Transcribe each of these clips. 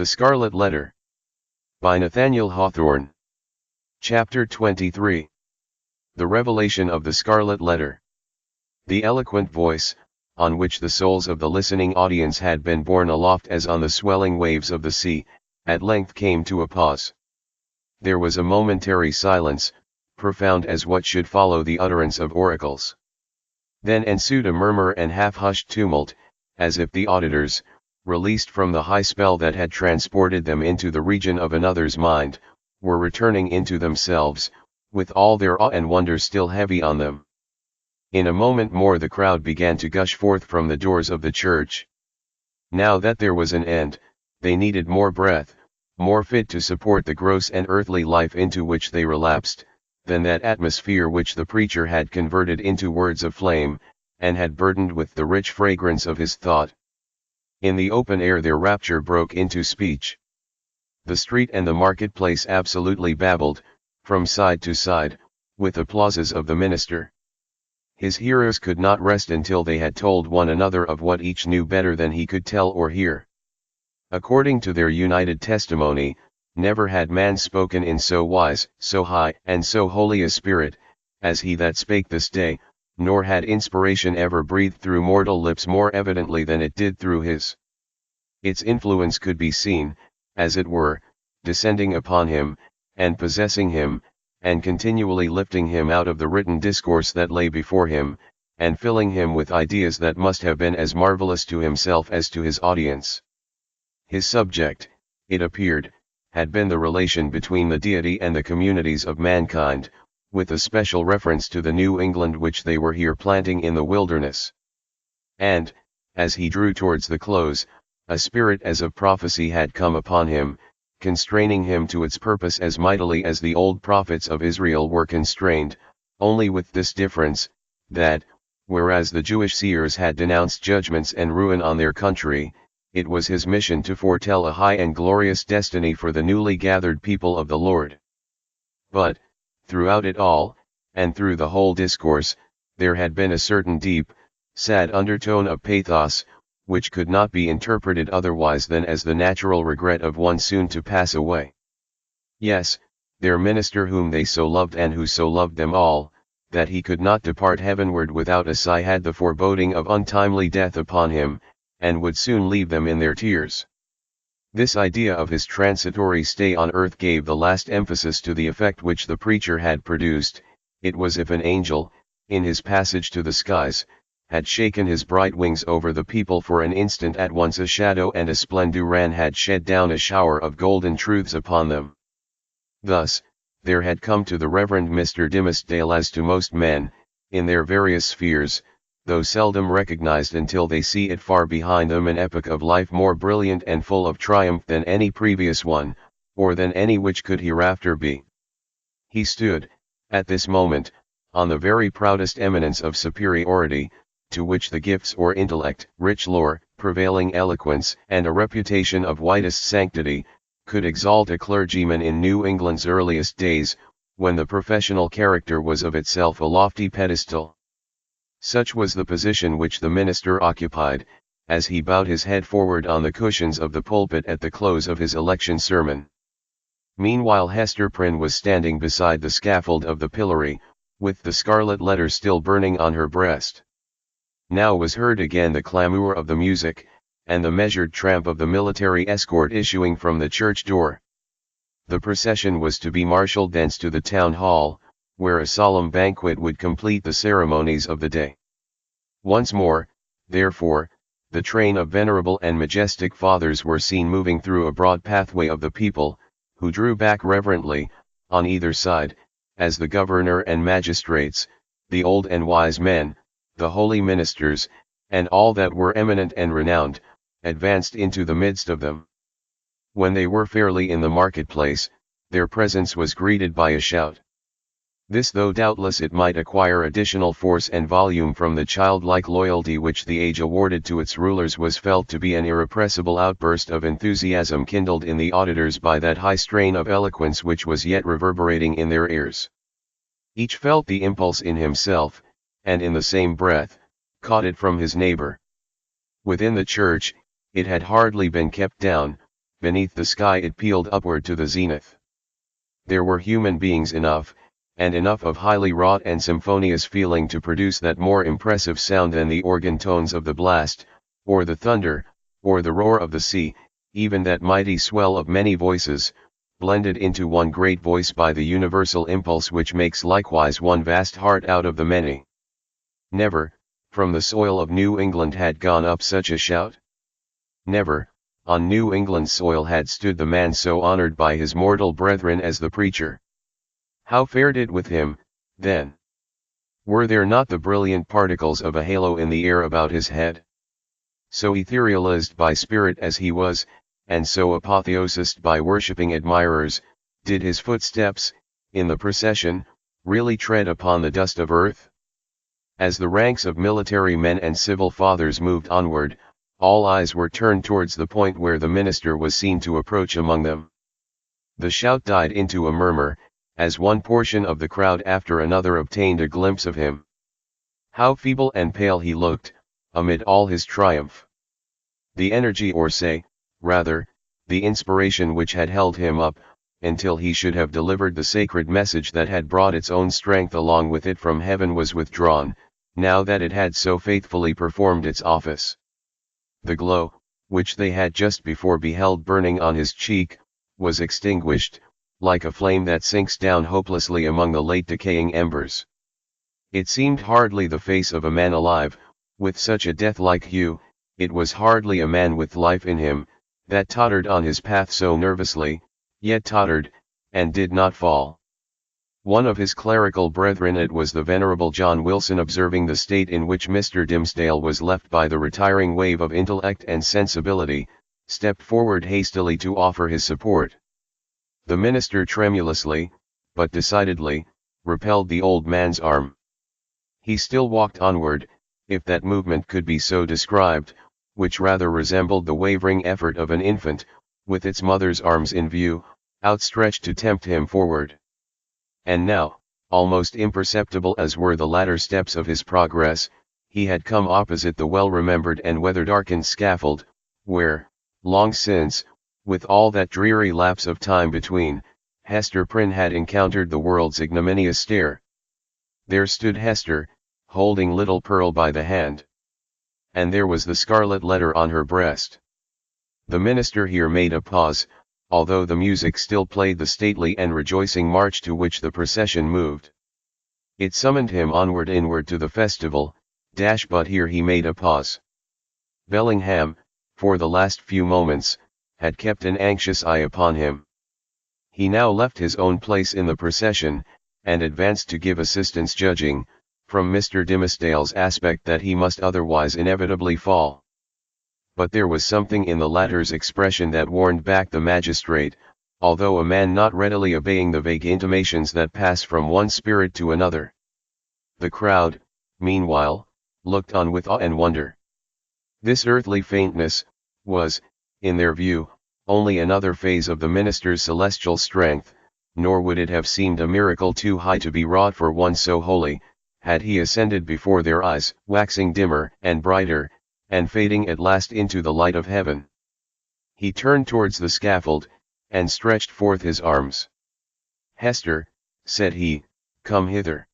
The Scarlet Letter. By Nathaniel Hawthorne. Chapter 23. The Revelation of the Scarlet Letter. The eloquent voice, on which the souls of the listening audience had been borne aloft as on the swelling waves of the sea, at length came to a pause. There was a momentary silence, profound as what should follow the utterance of oracles. Then ensued a murmur and half-hushed tumult, as if the auditors, released from the high spell that had transported them into the region of another's mind, were returning into themselves, with all their awe and wonder still heavy on them. In a moment more the crowd began to gush forth from the doors of the church. Now that there was an end, they needed more breath, more fit to support the gross and earthly life into which they relapsed, than that atmosphere which the preacher had converted into words of flame, and had burdened with the rich fragrance of his thought. In the open air their rapture broke into speech. The street and the marketplace absolutely babbled, from side to side, with applauses of the minister. His hearers could not rest until they had told one another of what each knew better than he could tell or hear. According to their united testimony, never had man spoken in so wise, so high, and so holy a spirit, as he that spake this day, nor had inspiration ever breathed through mortal lips more evidently than it did through his. Its influence could be seen, as it were, descending upon him, and possessing him, and continually lifting him out of the written discourse that lay before him, and filling him with ideas that must have been as marvelous to himself as to his audience. His subject, it appeared, had been the relation between the deity and the communities of mankind, with a special reference to the New England which they were here planting in the wilderness. And, as he drew towards the close, a spirit as of prophecy had come upon him, constraining him to its purpose as mightily as the old prophets of Israel were constrained, only with this difference, that, whereas the Jewish seers had denounced judgments and ruin on their country, it was his mission to foretell a high and glorious destiny for the newly gathered people of the Lord. But, throughout it all, and through the whole discourse, there had been a certain deep, sad undertone of pathos, which could not be interpreted otherwise than as the natural regret of one soon to pass away. Yes, their minister whom they so loved and who so loved them all, that he could not depart heavenward without a sigh, had the foreboding of untimely death upon him, and would soon leave them in their tears. This idea of his transitory stay on earth gave the last emphasis to the effect which the preacher had produced. It was as if an angel, in his passage to the skies, had shaken his bright wings over the people for an instant. At once a shadow and a splendor had shed down a shower of golden truths upon them. Thus, there had come to the Reverend Mr. Dimmesdale, as to most men, in their various spheres, though seldom recognized until they see it far behind them, an epoch of life more brilliant and full of triumph than any previous one, or than any which could hereafter be. He stood, at this moment, on the very proudest eminence of superiority, to which the gifts or intellect, rich lore, prevailing eloquence, and a reputation of widest sanctity, could exalt a clergyman in New England's earliest days, when the professional character was of itself a lofty pedestal. Such was the position which the minister occupied, as he bowed his head forward on the cushions of the pulpit at the close of his election sermon. Meanwhile Hester Prynne was standing beside the scaffold of the pillory, with the scarlet letter still burning on her breast. Now was heard again the clamour of the music, and the measured tramp of the military escort issuing from the church door. The procession was to be marshalled thence to the town hall, where a solemn banquet would complete the ceremonies of the day. Once more, therefore, the train of venerable and majestic fathers were seen moving through a broad pathway of the people, who drew back reverently, on either side, as the governor and magistrates, the old and wise men, the holy ministers, and all that were eminent and renowned, advanced into the midst of them. When they were fairly in the marketplace, their presence was greeted by a shout. This, though doubtless it might acquire additional force and volume from the childlike loyalty which the age awarded to its rulers, was felt to be an irrepressible outburst of enthusiasm kindled in the auditors by that high strain of eloquence which was yet reverberating in their ears. Each felt the impulse in himself, and in the same breath, caught it from his neighbor. Within the church, it had hardly been kept down, beneath the sky it pealed upward to the zenith. There were human beings enough, and enough of highly wrought and symphonious feeling to produce that more impressive sound than the organ tones of the blast, or the thunder, or the roar of the sea, even that mighty swell of many voices, blended into one great voice by the universal impulse which makes likewise one vast heart out of the many. Never, from the soil of New England had gone up such a shout. Never, on New England's soil had stood the man so honored by his mortal brethren as the preacher. How fared it with him, then? Were there not the brilliant particles of a halo in the air about his head? So etherealized by spirit as he was, and so apotheosized by worshipping admirers, did his footsteps, in the procession, really tread upon the dust of earth? As the ranks of military men and civil fathers moved onward, all eyes were turned towards the point where the minister was seen to approach among them. The shout died into a murmur, as one portion of the crowd after another obtained a glimpse of him. How feeble and pale he looked, amid all his triumph. The energy, or say, rather, the inspiration which had held him up, until he should have delivered the sacred message that had brought its own strength along with it from heaven, was withdrawn, now that it had so faithfully performed its office. The glow, which they had just before beheld burning on his cheek, was extinguished, like a flame that sinks down hopelessly among the late decaying embers. It seemed hardly the face of a man alive, with such a death-like hue. It was hardly a man with life in him, that tottered on his path so nervously, yet tottered, and did not fall. One of his clerical brethren, it was the venerable John Wilson, observing the state in which Mr. Dimmesdale was left by the retiring wave of intellect and sensibility, stepped forward hastily to offer his support. The minister tremulously, but decidedly, repelled the old man's arm. He still walked onward, if that movement could be so described, which rather resembled the wavering effort of an infant, with its mother's arms in view, outstretched to tempt him forward. And now, almost imperceptible as were the latter steps of his progress, he had come opposite the well-remembered and weather-darkened scaffold, where, long since, with all that dreary lapse of time between, Hester Prynne had encountered the world's ignominious stare. There stood Hester, holding little Pearl by the hand. And there was the scarlet letter on her breast. The minister here made a pause, although the music still played the stately and rejoicing march to which the procession moved. It summoned him onward inward to the festival, but here he made a pause. Bellingham, for the last few moments, had kept an anxious eye upon him. He now left his own place in the procession, and advanced to give assistance, judging, from Mr. Dimmesdale's aspect, that he must otherwise inevitably fall. But there was something in the latter's expression that warned back the magistrate, although a man not readily obeying the vague intimations that pass from one spirit to another. The crowd, meanwhile, looked on with awe and wonder. This earthly faintness was, in their view, only another phase of the minister's celestial strength, nor would it have seemed a miracle too high to be wrought for one so holy, had he ascended before their eyes, waxing dimmer and brighter, and fading at last into the light of heaven. He turned towards the scaffold, and stretched forth his arms. "Hester," said he, "come hither.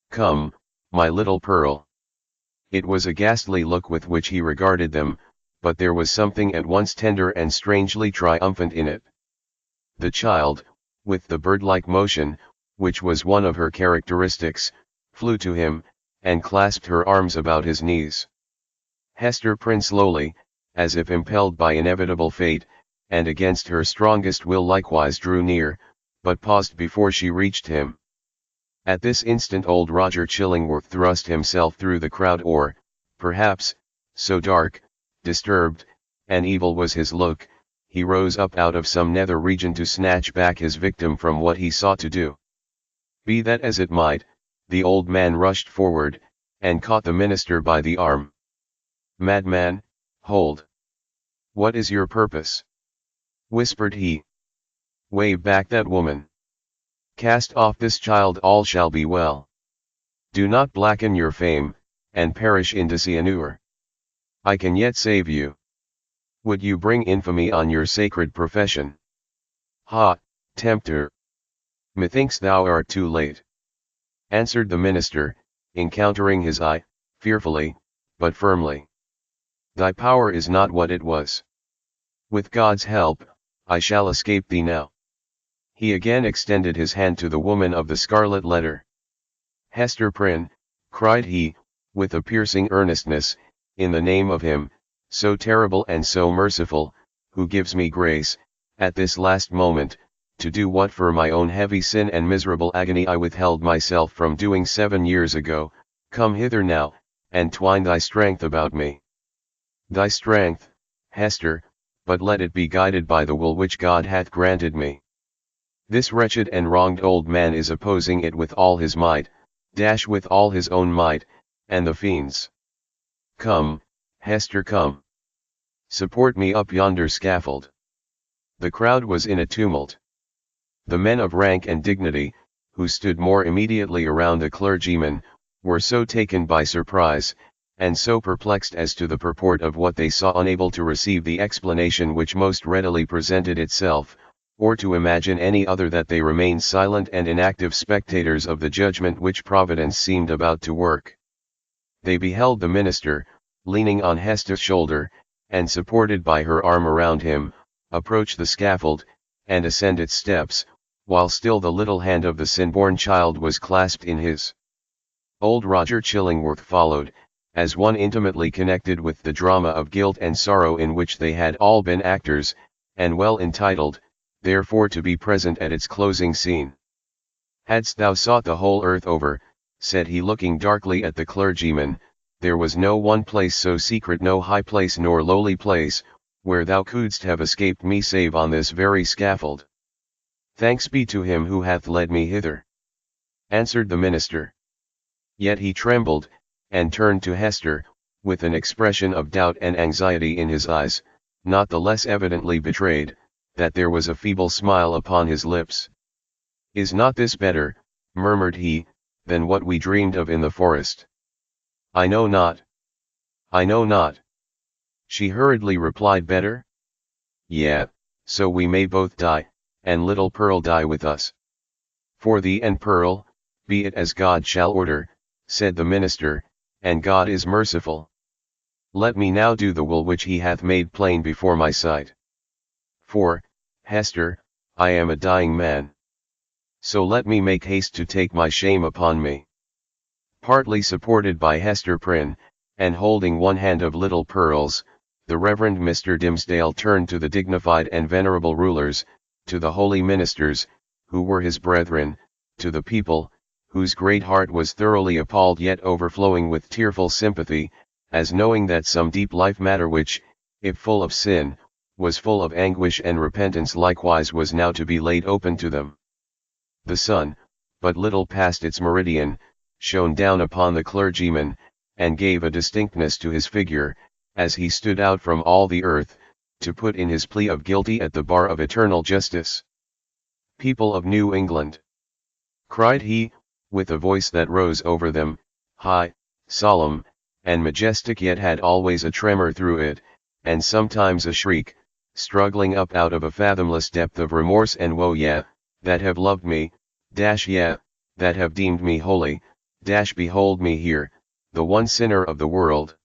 Come, my little Pearl." It was a ghastly look with which he regarded them, but there was something at once tender and strangely triumphant in it. The child, with the bird-like motion, which was one of her characteristics, flew to him, and clasped her arms about his knees. Hester Prynne slowly, as if impelled by inevitable fate, and against her strongest will likewise drew near, but paused before she reached him. At this instant old Roger Chillingworth thrust himself through the crowd, or, perhaps, so dark, disturbed, and evil was his look, he rose up out of some nether region to snatch back his victim from what he sought to do. Be that as it might, the old man rushed forward, and caught the minister by the arm. "Madman, hold! What is your purpose?" whispered he. "Wave back that woman. Cast off this child, all shall be well. Do not blacken your fame, and perish in dishonor. I can yet save you." Would you bring infamy on your sacred profession? Ha, tempter! Methinks thou art too late. Answered the minister, encountering his eye, fearfully, but firmly. Thy power is not what it was. With God's help, I shall escape thee now. He again extended his hand to the woman of the scarlet letter. Hester Prynne, cried he, with a piercing earnestness, in the name of him, so terrible and so merciful, who gives me grace, at this last moment, to do what for my own heavy sin and miserable agony I withheld myself from doing 7 years ago, come hither now, and twine thy strength about me. Thy strength, Hester, but let it be guided by the will which God hath granted me. This wretched and wronged old man is opposing it with all his might, with all his own might, and the fiend's. Come, Hester, come. Support me up yonder scaffold. The crowd was in a tumult. The men of rank and dignity, who stood more immediately around the clergyman, were so taken by surprise, and so perplexed as to the purport of what they saw, unable to receive the explanation which most readily presented itself, or to imagine any other, that they remained silent and inactive spectators of the judgment which Providence seemed about to work. They beheld the minister, leaning on Hester's shoulder, and supported by her arm around him, approach the scaffold, and ascend its steps, while still the little hand of the sin-born child was clasped in his. Old Roger Chillingworth followed, as one intimately connected with the drama of guilt and sorrow in which they had all been actors, and well entitled, therefore, to be present at its closing scene. Hadst thou sought the whole earth over, said he, looking darkly at the clergyman, there was no one place so secret, no high place nor lowly place, where thou couldst have escaped me save on this very scaffold. Thanks be to him who hath led me hither, answered the minister. Yet he trembled, and turned to Hester, with an expression of doubt and anxiety in his eyes, not the less evidently betrayed, that there was a feeble smile upon his lips. Is not this better, murmured he, than what we dreamed of in the forest? I know not. I know not. She hurriedly replied, better? Yea, so we may both die, and little Pearl die with us. For thee and Pearl, be it as God shall order, said the minister, and God is merciful. Let me now do the will which he hath made plain before my sight. For, Hester, I am a dying man. So let me make haste to take my shame upon me. Partly supported by Hester Prynne, and holding one hand of little Pearl's, the Reverend Mr. Dimmesdale turned to the dignified and venerable rulers, to the holy ministers, who were his brethren, to the people, whose great heart was thoroughly appalled yet overflowing with tearful sympathy, as knowing that some deep life matter which, if full of sin, was full of anguish and repentance likewise, was now to be laid open to them. The sun, but little past its meridian, shone down upon the clergyman, and gave a distinctness to his figure, as he stood out from all the earth, to put in his plea of guilty at the bar of eternal justice. People of New England, cried he, with a voice that rose over them, high, solemn, and majestic, yet had always a tremor through it, and sometimes a shriek, struggling up out of a fathomless depth of remorse and woe, yea, that have loved me, yea, that have deemed me holy, behold me here, the one sinner of the world.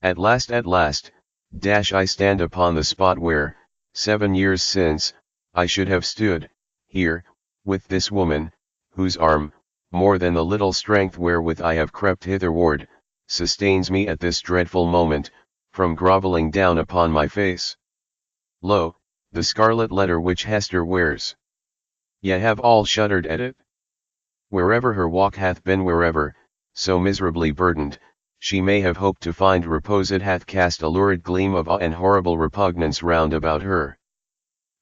At last, I stand upon the spot where, 7 years since, I should have stood, here, with this woman, whose arm, more than the little strength wherewith I have crept hitherward, sustains me at this dreadful moment, from grovelling down upon my face. Lo, the scarlet letter which Hester wears. Ye have all shuddered at it? Wherever her walk hath been, wherever, so miserably burdened, she may have hoped to find repose, it hath cast a lurid gleam of awe and horrible repugnance round about her.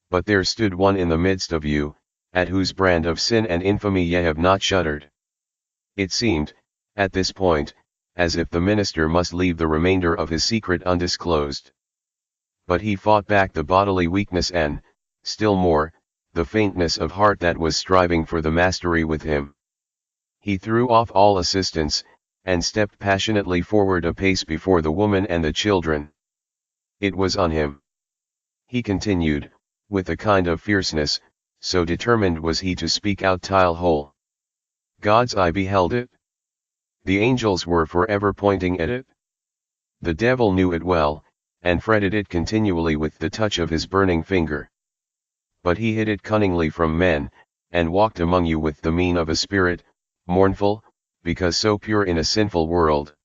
But there stood one in the midst of you, at whose brand of sin and infamy ye have not shuddered. It seemed, at this point, as if the minister must leave the remainder of his secret undisclosed. But he fought back the bodily weakness and, still more, the faintness of heart that was striving for the mastery with him. He threw off all assistance, and stepped passionately forward a pace before the woman and the children. It was on him. He continued, with a kind of fierceness, so determined was he to speak out tile hole. God's eye beheld it. The angels were forever pointing at it. The devil knew it well, and fretted it continually with the touch of his burning finger. But he hid it cunningly from men, and walked among you with the mien of a spirit, mournful, because so pure in a sinful world,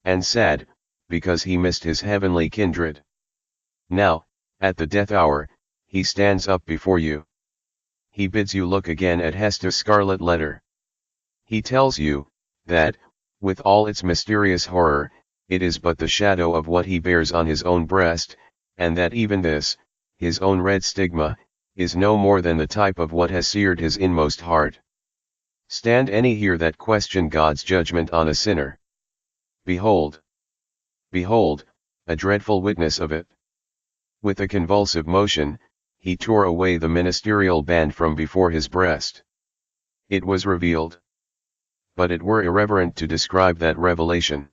and sad, because he missed his heavenly kindred. Now, at the death hour, he stands up before you. He bids you look again at Hester's scarlet letter. He tells you, that, with all its mysterious horror, it is but the shadow of what he bears on his own breast, and that even this, his own red stigma, is no more than the type of what has seared his inmost heart. Stand any here that question God's judgment on a sinner. Behold! Behold, a dreadful witness of it. With a convulsive motion, he tore away the ministerial band from before his breast. It was revealed. But it were irreverent to describe that revelation.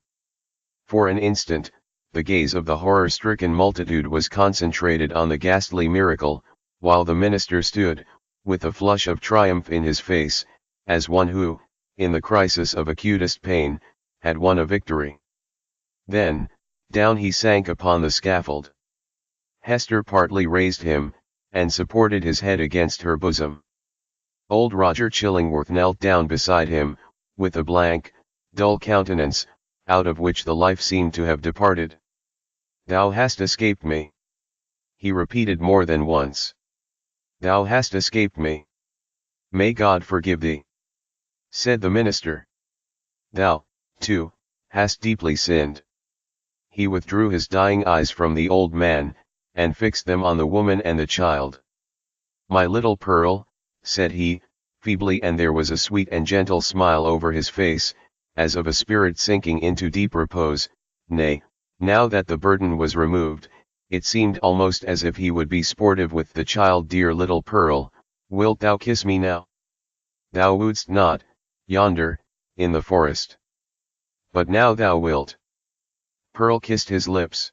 For an instant, the gaze of the horror-stricken multitude was concentrated on the ghastly miracle, while the minister stood, with a flush of triumph in his face, as one who, in the crisis of acutest pain, had won a victory. Then, down he sank upon the scaffold. Hester partly raised him, and supported his head against her bosom. Old Roger Chillingworth knelt down beside him, with a blank, dull countenance, out of which the life seemed to have departed. "Thou hast escaped me," he repeated more than once. "Thou hast escaped me. May God forgive thee," said the minister. "Thou, too, hast deeply sinned." He withdrew his dying eyes from the old man, and fixed them on the woman and the child. "My little Pearl," said he, feebly, and there was a sweet and gentle smile over his face, as of a spirit sinking into deep repose. Nay, now that the burden was removed, it seemed almost as if he would be sportive with the child. "Dear little Pearl, wilt thou kiss me now? Thou wouldst not, yonder, in the forest. But now thou wilt." Pearl kissed his lips.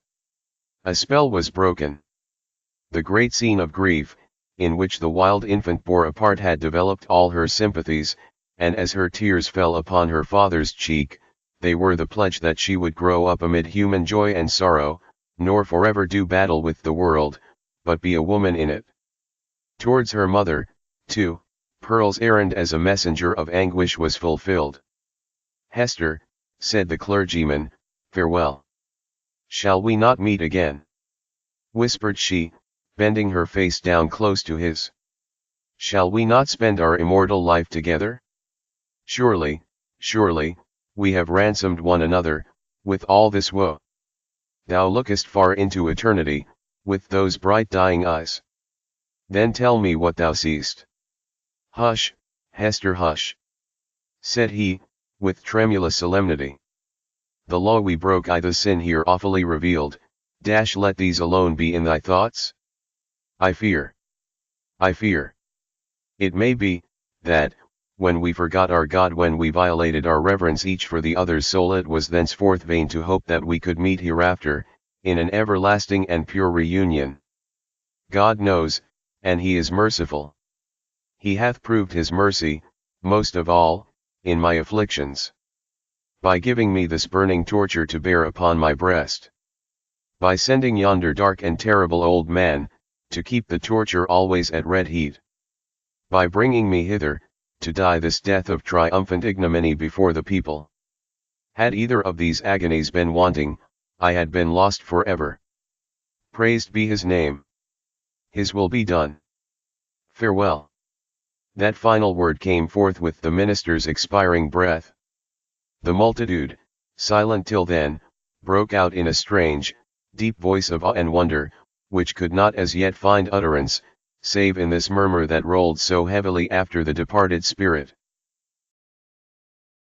A spell was broken. The great scene of grief, in which the wild infant bore a part, had developed all her sympathies, and as her tears fell upon her father's cheek, they were the pledge that she would grow up amid human joy and sorrow, nor forever do battle with the world, but be a woman in it. Towards her mother, too, Pearl's errand as a messenger of anguish was fulfilled. "Hester," said the clergyman, "farewell. Shall we not meet again?" whispered she, bending her face down close to his. "Shall we not spend our immortal life together? Surely, surely, we have ransomed one another, with all this woe. Thou lookest far into eternity, with those bright dying eyes. Then tell me what thou seest." "Hush, Hester, hush," said he, with tremulous solemnity. "The law we broke, the sin here awfully revealed, let these alone be in thy thoughts? I fear. It may be, that, when we forgot our God, when we violated our reverence each for the other's soul, it was thenceforth vain to hope that we could meet hereafter, in an everlasting and pure reunion. God knows, and he is merciful. He hath proved his mercy, most of all, in my afflictions. By giving me this burning torture to bear upon my breast. By sending yonder dark and terrible old man, to keep the torture always at red heat. By bringing me hither, to die this death of triumphant ignominy before the people. Had either of these agonies been wanting, I had been lost forever. Praised be his name. His will be done. Farewell." That final word came forth with the minister's expiring breath. The multitude, silent till then, broke out in a strange, deep voice of awe and wonder, which could not as yet find utterance, save in this murmur that rolled so heavily after the departed spirit.